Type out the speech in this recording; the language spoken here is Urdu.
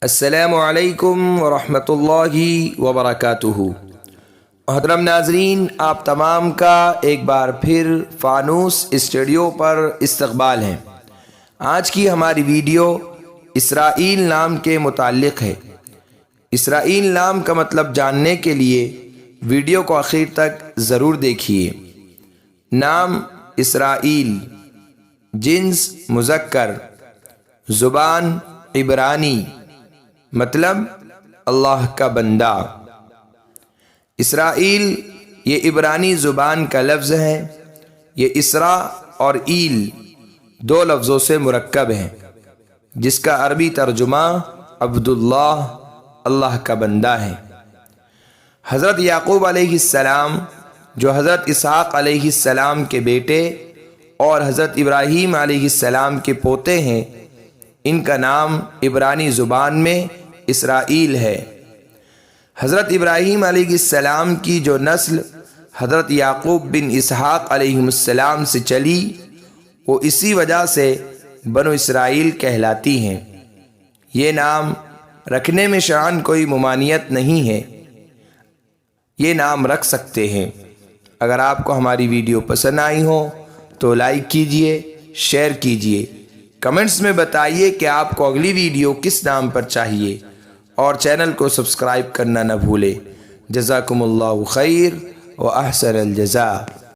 السلام علیکم ورحمۃ اللہ وبرکاتہ۔ محترم ناظرین، آپ تمام کا ایک بار پھر فانوس اسٹوڈیو پر استقبال ہے۔ آج کی ہماری ویڈیو اسرائیل نام کے متعلق ہے۔ اسرائیل نام کا مطلب جاننے کے لیے ویڈیو کو آخر تک ضرور دیکھیے۔ نام اسرائیل، جنس مذکر، زبان عبرانی، مطلب اللہ کا بندہ۔ اسرائیل یہ عبرانی زبان کا لفظ ہے۔ یہ اسرا اور ایل دو لفظوں سے مرکب ہے، جس کا عربی ترجمہ عبداللہ، اللہ کا بندہ ہے۔ حضرت یعقوب علیہ السلام جو حضرت اسحاق علیہ السلام کے بیٹے اور حضرت ابراہیم علیہ السلام کے پوتے ہیں، ان کا نام عبرانی زبان میں اسرائیل ہے۔ حضرت ابراہیم علیہ السلام کی جو نسل حضرت یعقوب بن اسحاق علیہ السلام سے چلی، وہ اسی وجہ سے بنو اسرائیل کہلاتی ہیں۔ یہ نام رکھنے میں شرعاً کوئی ممانعت نہیں ہے، یہ نام رکھ سکتے ہیں۔ اگر آپ کو ہماری ویڈیو پسند آئی ہو تو لائک کیجئے، شیئر کیجئے، کمنٹس میں بتائیے کہ آپ کو اگلی ویڈیو کس نام پر چاہیے، اور چینل کو سبسکرائب کرنا نہ بھولے۔ جزاکم اللہ خیر و احسن الجزاء۔